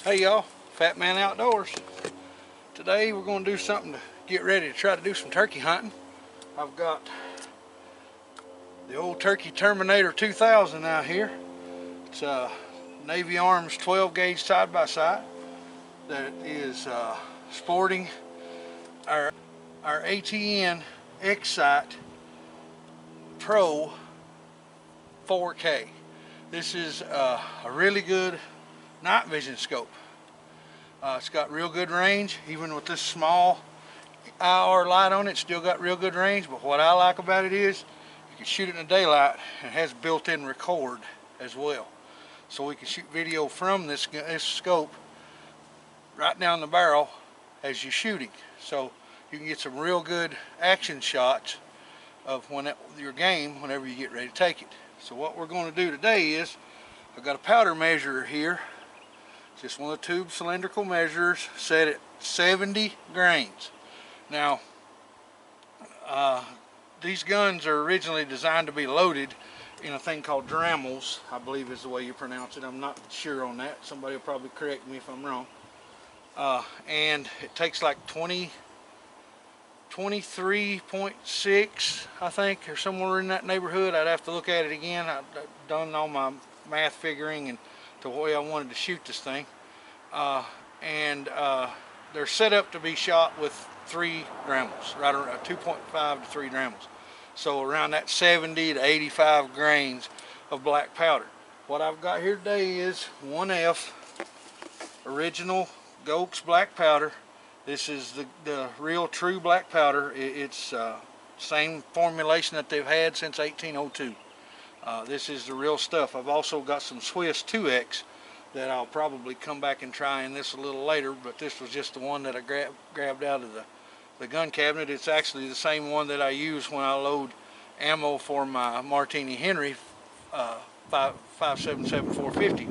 Hey y'all, Fat Man Outdoors. Today we're going to do something to get ready to try to do some turkey hunting. I've got the old Turkey Terminator 2000 out here. It's a Navy Arms 12 gauge side by side that is sporting our ATN X-Sight Pro 4K. This is a really good night vision scope. It's got real good range, even with this small IR light on it. It's still got real good range, but what I like about it is you can shoot it in the daylight, and it has built-in record as well. So we can shoot video from this scope right down the barrel as you're shooting. So you can get some real good action shots of your game whenever you get ready to take it. So what we're going to do today is, I've got a powder measurer here. Just one of the tube cylindrical measures set at 70 grains. Now, these guns are originally designed to be loaded in a thing called Dremels, I believe is the way you pronounce it. I'm not sure on that. Somebody will probably correct me if I'm wrong. And it takes like 23.6, I think, or somewhere in that neighborhood. I'd have to look at it again. I've done all my math figuring and the way I wanted to shoot this thing, they're set up to be shot with 3 Dremels, right around 2.5 to 3 Dremels, so around that 70 to 85 grains of black powder. What I've got here today is 1F original Gok's black powder. This is the real true black powder. It's same formulation that they've had since 1802. This is the real stuff. I've also got some Swiss 2X that I'll probably come back and try in this a little later, but this was just the one that I grabbed out of the gun cabinet. It's actually the same one that I use when I load ammo for my Martini Henry 5.77 450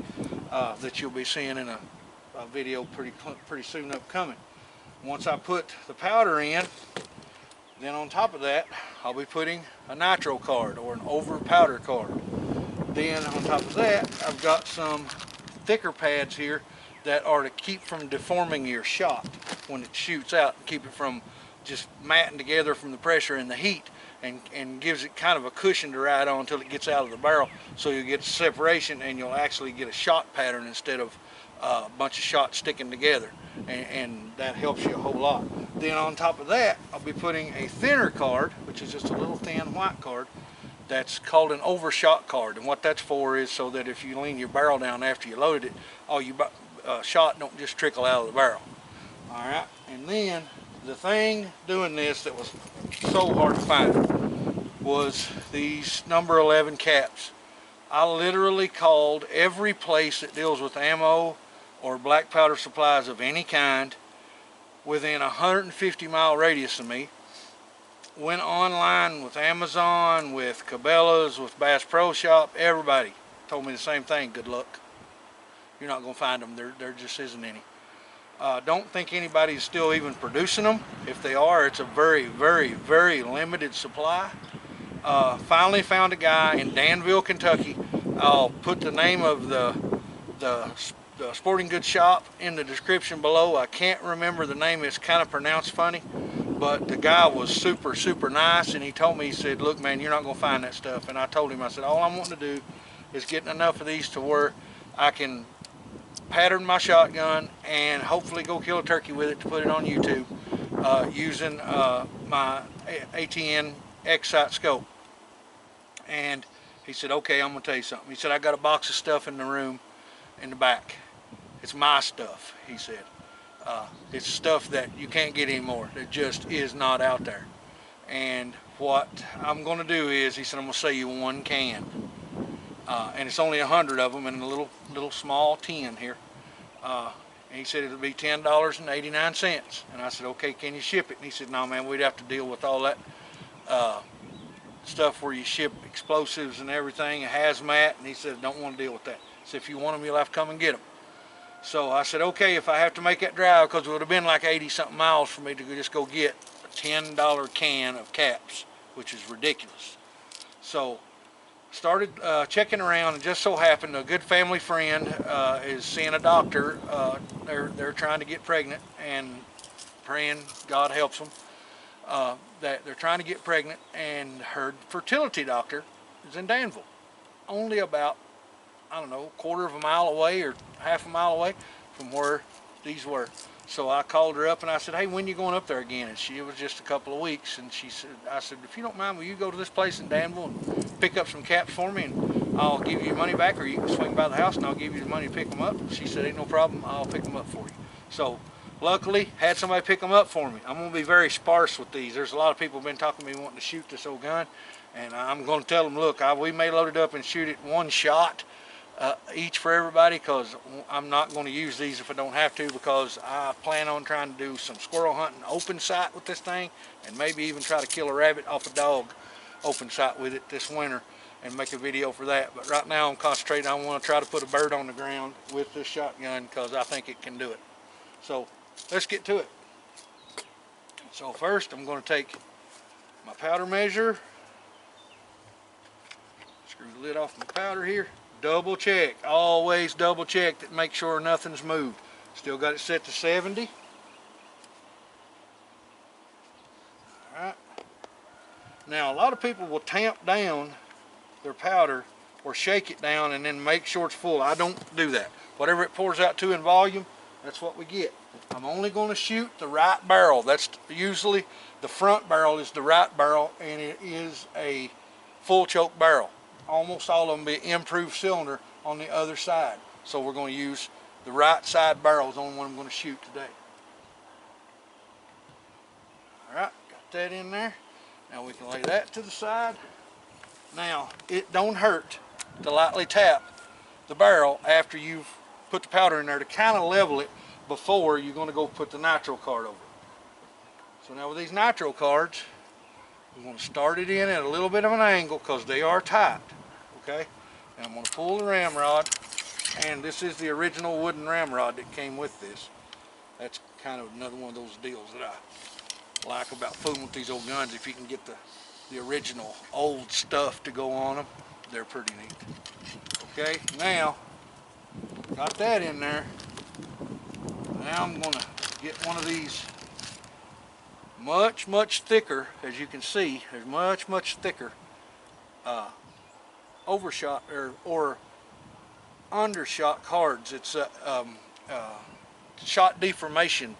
that you'll be seeing in a video pretty soon upcoming. Once I put the powder in, then on top of that, I'll be putting a nitro card or an over powder card. Then on top of that, I've got some thicker pads here that are to keep from deforming your shot when it shoots out, and keep it from just matting together from the pressure and the heat, and gives it kind of a cushion to ride on until it gets out of the barrel, so you get separation and you'll actually get a shot pattern instead of a bunch of shots sticking together, and that helps you a whole lot. Then on top of that, I'll be putting a thinner card, which is just a little thin white card, that's called an overshot card. And what that's for is so that if you lean your barrel down after you loaded it, all your shot don't just trickle out of the barrel. Alright, and then the thing doing this that was so hard to find was these number 11 caps. I literally called every place that deals with ammo or black powder supplies of any kind within a 150-mile radius of me. Went online with Amazon, with Cabela's, with Bass Pro Shop. Everybody told me the same thing. Good luck. You're not going to find them. There just isn't any. Don't think anybody's still even producing them. If they are, it's a very, very, very limited supply. Finally found a guy in Danville, Kentucky. I'll put the name of the sporting goods shop in the description below. I can't remember the name. It's kind of pronounced funny, but the guy was super, super nice, and he told me, he said, look man, you're not going to find that stuff. And I told him, I said, all I'm wanting to do is getting enough of these to where I can pattern my shotgun and hopefully go kill a turkey with it to put it on YouTube using my ATN X-Sight scope. And he said, okay, I'm going to tell you something. He said, I got a box of stuff in the room in the back. It's my stuff, he said. It's stuff that you can't get anymore. It just is not out there. And what I'm going to do is, he said, I'm going to sell you 1 can. And it's only 100 of them in a little small tin here. And he said it'll be $10.89. And I said, okay, can you ship it? And he said, no man, we'd have to deal with all that stuff where you ship explosives and everything, hazmat. And he said, don't want to deal with that. He said, if you want them, you'll have to come and get them. So I said, okay, if I have to make that drive, because it would have been like 80-something miles for me to just go get a $10 can of caps, which is ridiculous. So started checking around, and just so happened a good family friend is seeing a doctor. They're trying to get pregnant and praying God helps them. That they're trying to get pregnant, and her fertility doctor is in Danville, only about, I don't know, a quarter of a mile away or half a mile away from where these were. So I called her up and I said, hey, when you going up there again? And it was just a couple of weeks. And I said, if you don't mind, will you go to this place in Danville and pick up some caps for me, and I'll give you your money back, or you can swing by the house and I'll give you the money to pick them up. She said, ain't no problem, I'll pick them up for you. So luckily, had somebody pick them up for me. I'm going to be very sparse with these. There's a lot of people been talking to me wanting to shoot this old gun, and I'm going to tell them, look, we may load it up and shoot it one shot each for everybody, because I'm not going to use these if I don't have to, because I plan on trying to do some squirrel hunting open sight with this thing, and maybe even try to kill a rabbit off a dog open sight with it this winter and make a video for that. But right now I'm concentrating. I want to try to put a bird on the ground with this shotgun because I think it can do it. So let's get to it. So first I'm going to take my powder measure, screw the lid off my powder here, double check, always double check that, make sure nothing's moved. Still got it set to 70. Alright. Now a lot of people will tamp down their powder or shake it down and then make sure it's full. I don't do that. Whatever it pours out to in volume, that's what we get. I'm only going to shoot the right barrel. That's usually the front barrel is the right barrel, and it is a full choke barrel. Almost all of them be improved cylinder on the other side. So we're going to use the right side barrels on what I'm going to shoot today. Alright, got that in there. Now we can lay that to the side. Now, it don't hurt to lightly tap the barrel after you've put the powder in there to kind of level it before you're going to go put the nitro card over it. So now with these nitro cards, we're going to start it in at a little bit of an angle because they are tight. Okay? And I'm going to pull the ramrod, and this is the original wooden ramrod that came with this. That's kind of another one of those deals that I like about fooling with these old guns. If you can get the original old stuff to go on them, they're pretty neat. Okay, now got that in there. Now I'm going to get one of these much thicker. As you can see, there's much thicker overshot or undershot cards. It's a shot deformation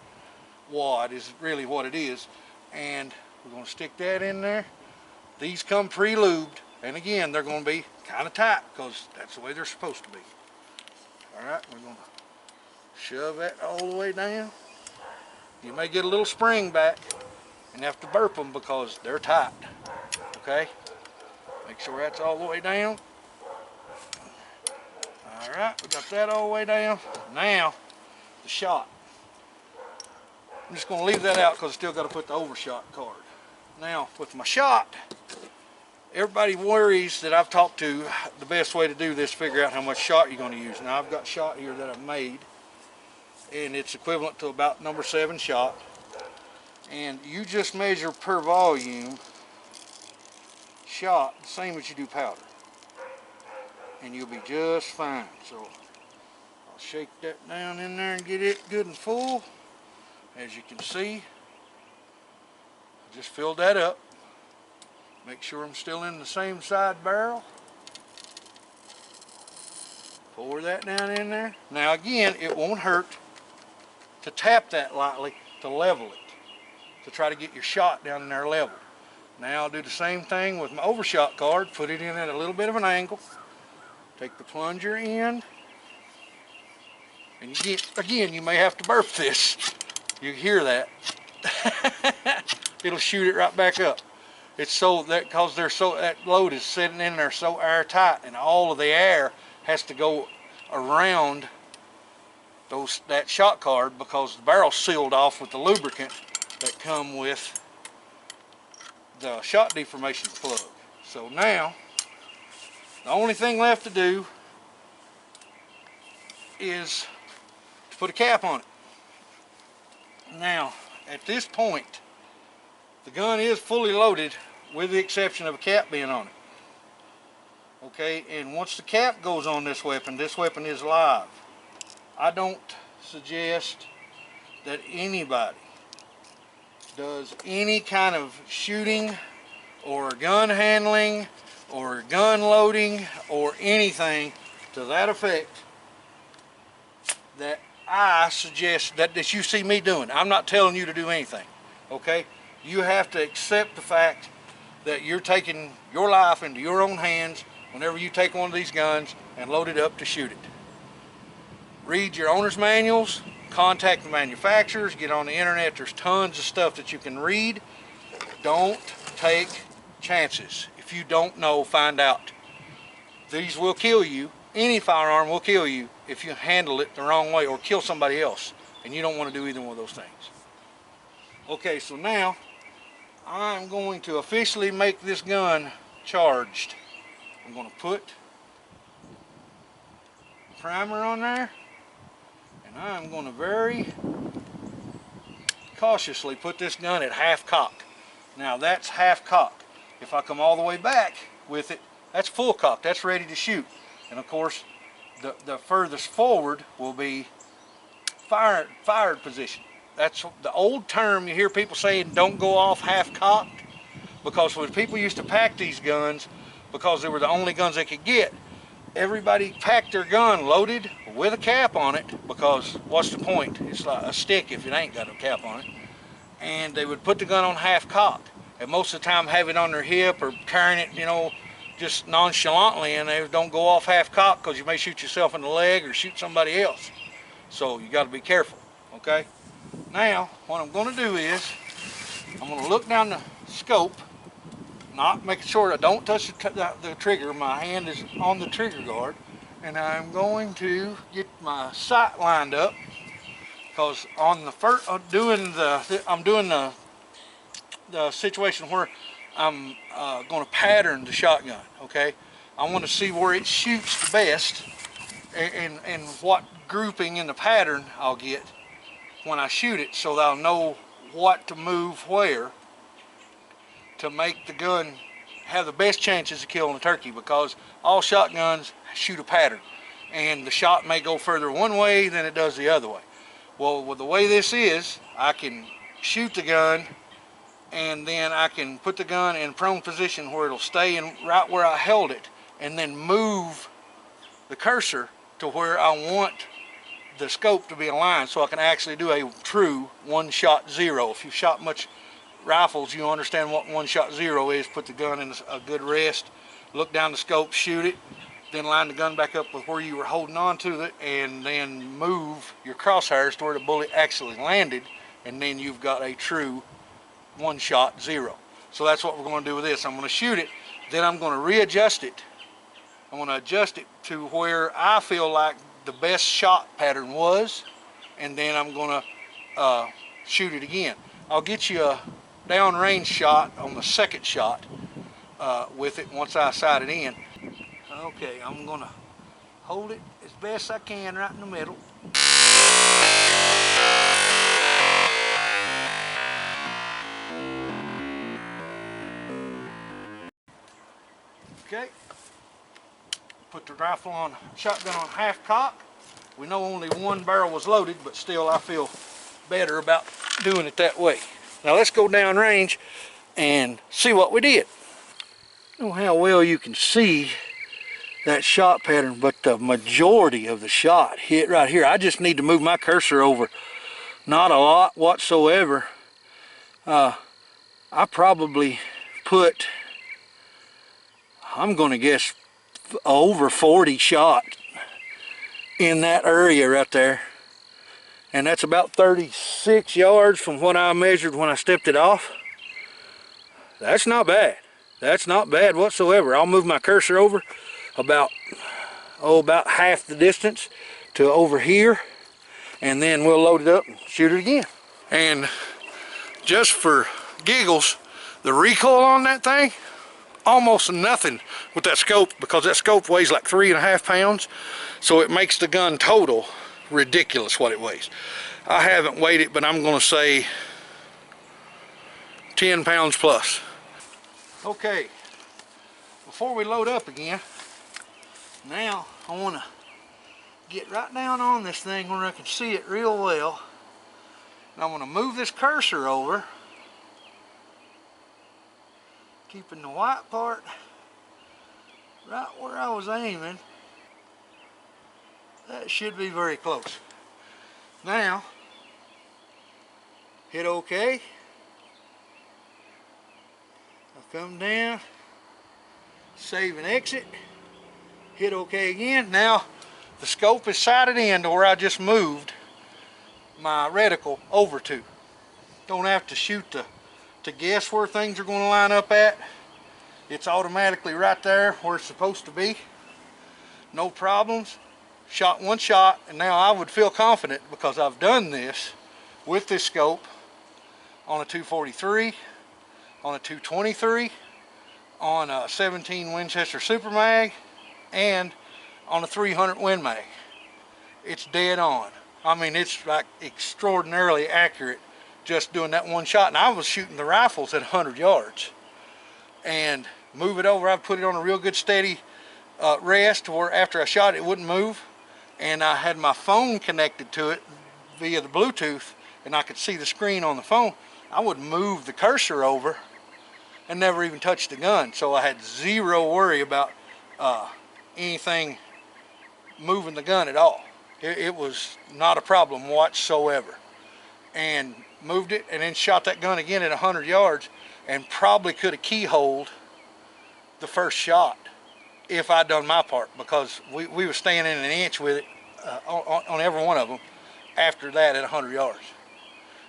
wad is really what it is, and we're going to stick that in there. These come pre-lubed, and again they're going to be kind of tight because that's the way they're supposed to be. Alright, we're going to shove that all the way down. You may get a little spring back and have to burp them because they're tight. Okay, make sure that's all the way down. Alright, we got that all the way down. Now the shot, I'm just going to leave that out because I still got to put the overshot card. Now with my shot, everybody worries that I've talked to the best way to do this, figure out how much shot you're going to use. Now I've got shot here that I've made, and it's equivalent to about number 7 shot. And you just measure per volume shot the same as you do powder, and you'll be just fine. So I'll shake that down in there and get it good and full. As you can see, I just filled that up. Make sure I'm still in the same side barrel. Pour that down in there. Now again, it won't hurt to tap that lightly to level it, to try to get your shot down in there level. Now I'll do the same thing with my overshot card. Put it in at a little bit of an angle. Take the plunger in. And again, you may have to burp this. You hear that. It'll shoot it right back up. It's so that because that load is sitting in there so airtight, and all of the air has to go around that shot card because the barrel's sealed off with the lubricant that come with the shot deformation plug. So now the only thing left to do is to put a cap on it. Now at this point, the gun is fully loaded with the exception of a cap being on it. Okay, and once the cap goes on this weapon is live. I don't suggest that anybody does any kind of shooting or gun handling or gun loading or anything to that effect that I suggest that you see me doing. I'm not telling you to do anything, okay? You have to accept the fact that you're taking your life into your own hands whenever you take one of these guns and load it up to shoot it. Read your owner's manuals, contact the manufacturers, get on the internet. There's tons of stuff that you can read. Don't take chances. If you don't know, find out. These will kill you. Any firearm will kill you if you handle it the wrong way or kill somebody else, and you don't want to do either one of those things. Okay, so now I'm going to officially make this gun charged. I'm going to put the primer on there, and I'm going to very cautiously put this gun at half cock. Now that's half cock. If I come all the way back with it, that's full cock, that's ready to shoot. And of course, the furthest forward will be fired position. That's the old term you hear people saying, don't go off half cocked, because when people used to pack these guns, because they were the only guns they could get, everybody packed their gun loaded with a cap on it, because what's the point? It's like a stick if it ain't got a cap on it. And they would put the gun on half cocked, and most of the time have it on their hip or carrying it, you know, just nonchalantly, and they don't go off half cocked because you may shoot yourself in the leg or shoot somebody else. So you got to be careful, okay? Now, what I'm going to do is, I'm going to look down the scope, not making sure I don't touch the trigger. My hand is on the trigger guard, and I'm going to get my sight lined up, because on the first, I'm doing the situation where I'm going to pattern the shotgun. Okay, I want to see where it shoots the best, and what grouping in the pattern I'll get when I shoot it, so that I'll know what to move where to make the gun have the best chances of killing a turkey, because all shotguns shoot a pattern, and the shot may go further one way than it does the other way. Well, with the way this is, I can shoot the gun, and then I can put the gun in prone position where it'll stay in right where I held it, and then move the cursor to where I want the scope to be aligned, so I can actually do a true one-shot zero. If you've shot much rifles, you understand what one-shot zero is. Put the gun in a good rest, look down the scope, shoot it, then line the gun back up with where you were holding on to it, and then move your crosshairs to where the bullet actually landed, and then you've got a true one-shot zero. So that's what we're going to do with this. I'm going to shoot it, then I'm going to readjust it. I'm going to adjust it to where I feel like the best shot pattern was, and then I'm going to shoot it again. I'll get you a downrange shot on the second shot with it once I sight it in. Okay, I'm going to hold it as best I can right in the middle. Okay, put the rifle on, shotgun on half cock. We know only one barrel was loaded, but still I feel better about doing it that way. Now let's go down range and see what we did. I don't know how well you can see that shot pattern, but the majority of the shot hit right here. I just need to move my cursor over, not a lot whatsoever. I probably put, I'm going to guess, over 40 shot in that area right there, and that's about 36 yards from what I measured when I stepped it off. That's not bad. That's not bad whatsoever. I'll move my cursor over about half the distance to over here, and then we'll load it up and shoot it again. And just for giggles, the recoil on that thing, almost nothing with that scope, because that scope weighs like 3.5 pounds, so it makes the gun total ridiculous what it weighs. I haven't weighed it, but I'm going to say 10 pounds plus. Okay, before we load up again, Now I want to get right down on this thing where I can see it real well. And I'm going to move this cursor over, keeping the white part right where I was aiming. That should be very close. Now, hit OK. I'll come down, save and exit, hit OK again. Now, the scope is sighted in to where I just moved my reticle over to. Don't have to shoot to guess where things are going to line up at. It's automatically right there where it's supposed to be. No problems. Shot one shot, and now I would feel confident because I've done this with this scope on a 243, on a 223, on a 17 Winchester Super Mag, and on a 300 Win Mag. It's dead on. I mean, it's like extraordinarily accurate just doing that one shot. And I was shooting the rifles at 100 yards. And move it over, I've put it on a real good steady rest where after I shot it, it wouldn't move. And I had my phone connected to it via the Bluetooth, and I could see the screen on the phone. I would move the cursor over and never even touch the gun. So I had zero worry about anything moving the gun at all. It was not a problem whatsoever. And moved it and then shot that gun again at 100 yards and probably could have keyholed the first shot if I'd done my part, because we were staying in an inch with it on every one of them after that at 100 yards.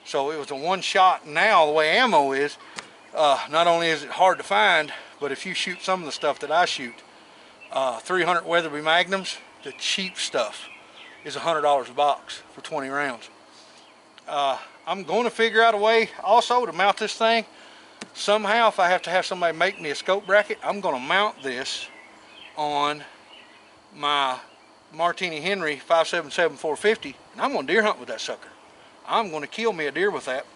So it was a one shot. Now the way ammo is, not only is it hard to find, but if you shoot some of the stuff that I shoot, 300 Weatherby Magnums, the cheap stuff, is $100 a box for 20 rounds. I'm going to figure out a way also to mount this thing. Somehow, if I have to have somebody make me a scope bracket, I'm going to mount this on my Martini Henry 5.77 450, and I'm going to deer hunt with that sucker. I'm going to kill me a deer with that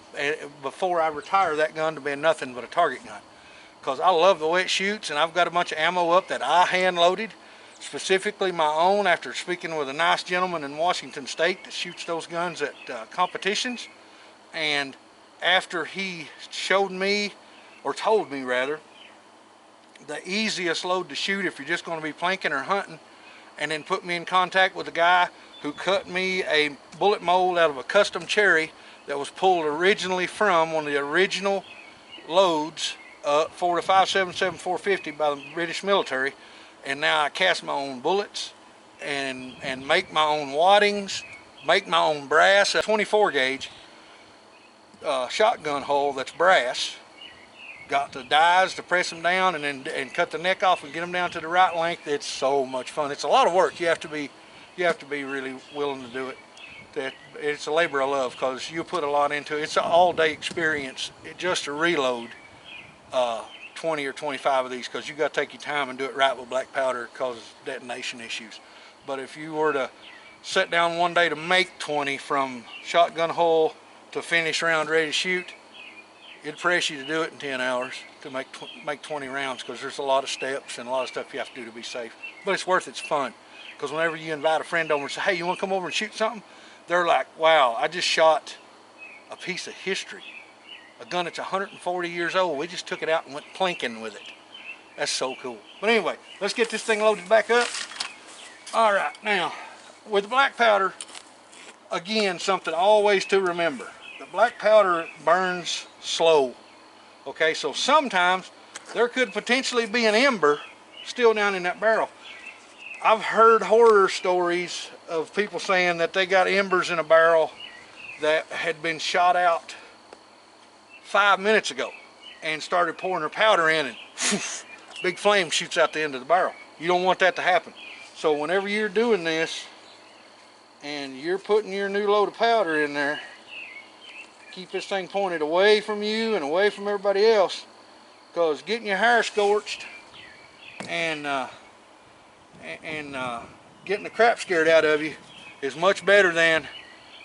before I retire that gun to being nothing but a target gun, because I love the way it shoots, and I've got a bunch of ammo up that I hand loaded, specifically my own, after speaking with a nice gentleman in Washington State that shoots those guns at competitions. And after he showed me, or told me rather, the easiest load to shoot if you're just going to be planking or hunting, and then put me in contact with a guy who cut me a bullet mold out of a custom cherry that was pulled originally from one of the original loads for the 5.77 450 by the British military. And now I cast my own bullets and make my own waddings, make my own brass. A 24 gauge shotgun hull that's brass. Got the dies to press them down and cut the neck off and get them down to the right length. It's so much fun. It's a lot of work. You have to be really willing to do it. It's a labor of love, because you put a lot into it. It's an all-day experience just to reload 20 or 25 of these, because you got to take your time and do it right with black powder. It causes detonation issues. But if you were to sit down one day to make 20 from shotgun hull to finish round ready to shoot, it'd press you to do it in 10 hours to make 20 rounds, because there's a lot of steps and a lot of stuff you have to do to be safe. But it's worth it. It's fun, because whenever you invite a friend over and say, hey, you want to come over and shoot something? They're like, wow, I just shot a piece of history. A gun that's 140 years old. We just took it out and went plinking with it. That's so cool. But anyway, let's get this thing loaded back up. All right, now, with the black powder, again, something always to remember. The black powder burns slow. Okay, so sometimes there could potentially be an ember still down in that barrel. I've heard horror stories of people saying that they got embers in a barrel that had been shot out 5 minutes ago and started pouring their powder in, and big flame shoots out the end of the barrel. You don't want that to happen. So whenever you're doing this and you're putting your new load of powder in there, keep this thing pointed away from you and away from everybody else, because getting your hair scorched and getting the crap scared out of you is much better than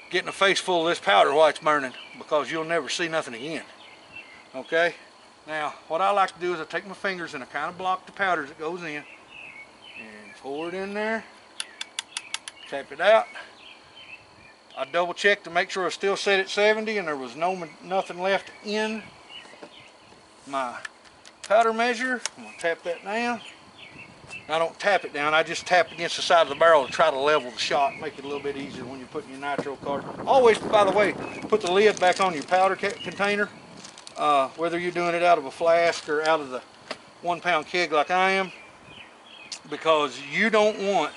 getting a face full of this powder while it's burning, because you'll never see nothing again. Okay, now what I like to do is I take my fingers and I kind of block the powder as it goes in, and Pour it in there. Tap it out. I double checked to make sure it's still set at 70 and there was nothing left in my powder measure. I'm going to tap that down. I don't tap it down, I just tap against the side of the barrel to try to level the shot, make it a little bit easier when you're putting your nitro card. Always, by the way, put the lid back on your powder container, whether you're doing it out of a flask or out of the 1 pound keg like I am, because you don't want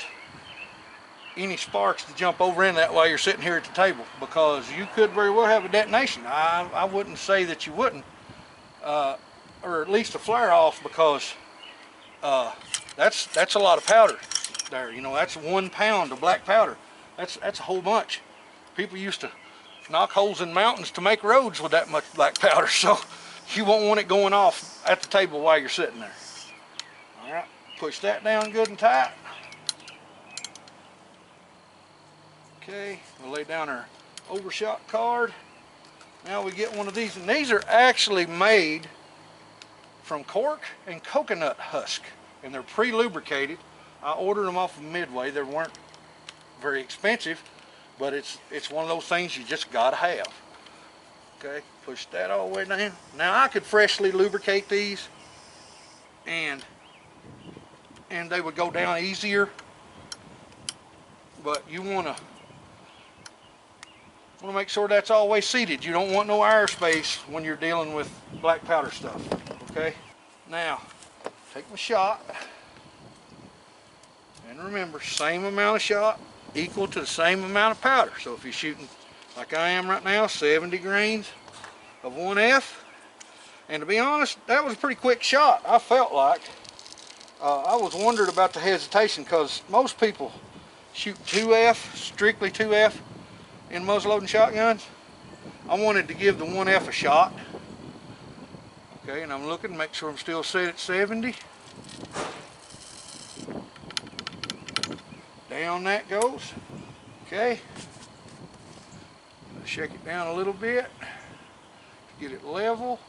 any sparks to jump over in that while you're sitting here at the table, because you could very well have a detonation. I wouldn't say that you wouldn't, or at least a flare off, because that's a lot of powder there. You know, that's 1 pound of black powder. That's a whole bunch. People used to knock holes in mountains to make roads with that much black powder, so you won't want it going off at the table while you're sitting there. All right, push that down good and tight. Okay, we'll lay down our overshot card. Now we get one of these, and these are actually made from cork and coconut husk, and they're pre-lubricated. I ordered them off of Midway. They weren't very expensive, but it's one of those things you just gotta have. Okay, push that all the way down. Now I could freshly lubricate these, and they would go down easier, but you want to make sure that's always seated. You don't want no air space when you're dealing with black powder stuff. Okay, now take my shot, and remember, same amount of shot equal to the same amount of powder. So if you're shooting like I am right now, 70 grains of 1F, and to be honest, that was a pretty quick shot. I felt like I was wondering about the hesitation, because most people shoot 2F, strictly 2F in muzzleloading shotguns. I wanted to give the 1F a shot. Okay, and I'm looking to make sure I'm still set at 70. Down that goes. Okay, shake it down a little bit, get it level.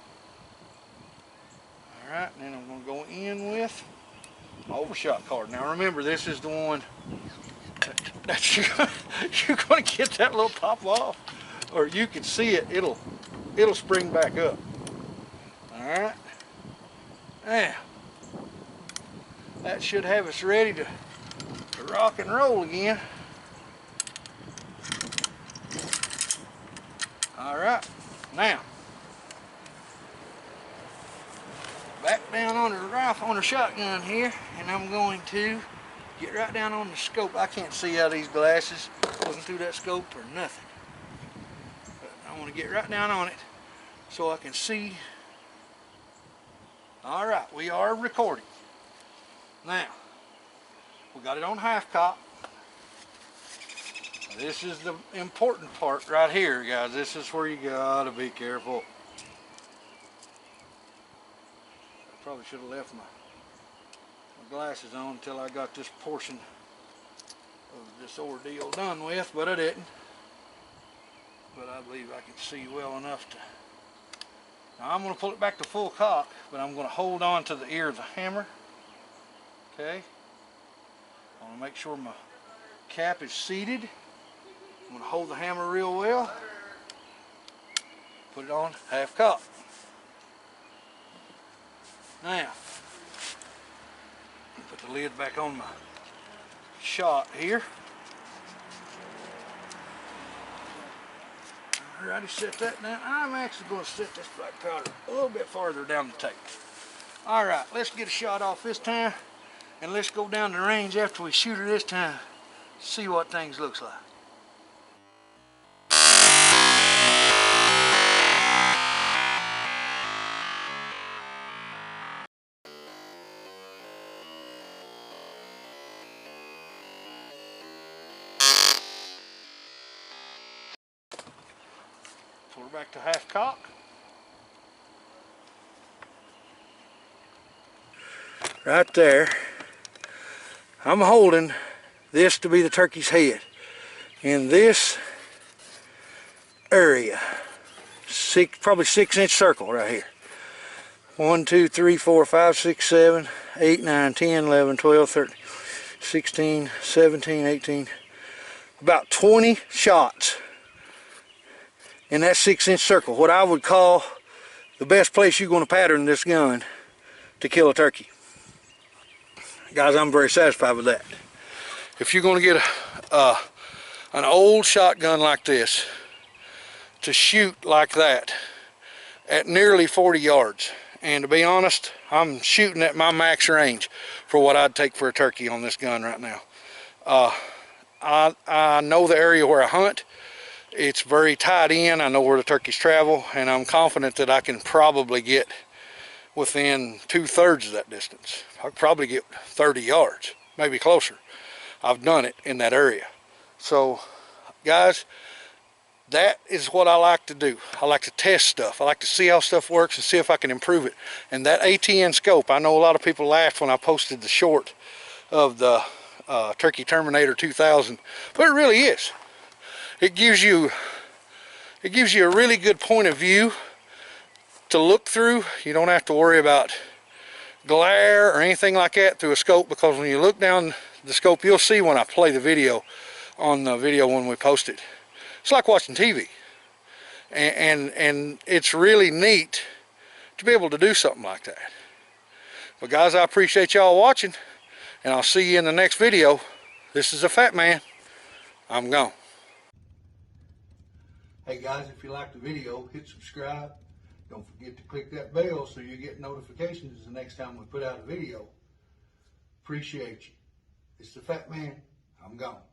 All right, and then I'm going to go in with overshot card. Now remember, this is the one that you're going to get that little pop off, or you can see it. It'll spring back up. All right. Now that should have us ready to rock and roll again. All right. Now back down on the rifle, on the shotgun here, and I'm going to get right down on the scope. I can't see out of these glasses, looking through that scope or nothing. But I want to get right down on it so I can see. All right, we are recording. Now, we got it on half cock. This is the important part right here, guys. This is where you gotta be careful. I probably should have left my glasses on until I got this portion of this ordeal done with, but I didn't. But I believe I can see well enough to. Now I'm going to pull it back to full cock, but I'm going to hold on to the ear of the hammer. Okay. I want to make sure my cap is seated. I'm going to hold the hammer real well. Put it on half cock. Now, put the lid back on my shot here. Alrighty, set that down. I'm actually going to set this black powder a little bit farther down the table. Alright, let's get a shot off this time, and let's go down the range after we shoot her this time, see what things looks like. Pull her back to half cock. Right there, I'm holding this to be the turkey's head in this area. Probably 6-inch circle right here. 1, 2, 3, 4, 5, 6, 7, 8, 9, 10, 11, 12, 13. 16, 17, 18, about 20 shots in that 6-inch circle. What I would call the best place you're going to pattern this gun to kill a turkey. Guys, I'm very satisfied with that. If you're going to get an old shotgun like this to shoot like that at nearly 40 yards, and to be honest, I'm shooting at my max range for what I'd take for a turkey on this gun right now. I know the area where I hunt. It's very tied in. I know where the turkeys travel, and I'm confident that I can probably get within 2/3 of that distance. I could probably get 30 yards, maybe closer. I've done it in that area. So, guys, that is what I like to do. I like to test stuff. I like to see how stuff works and see if I can improve it. And that ATN scope, I know a lot of people laughed when I posted the short of the Turkey Terminator 2000, but it really is. It gives you a really good point of view to look through. You don't have to worry about glare or anything like that through a scope, because when you look down the scope, you'll see when I play the video on the video when we post it. It's like watching TV, and it's really neat to be able to do something like that. But guys, I appreciate y'all watching, and I'll see you in the next video. This is the Fat Man. I'm gone. Hey guys, if you liked the video, hit subscribe. Don't forget to click that bell so you get notifications the next time we put out a video. Appreciate you. It's the Fat Man. I'm gone.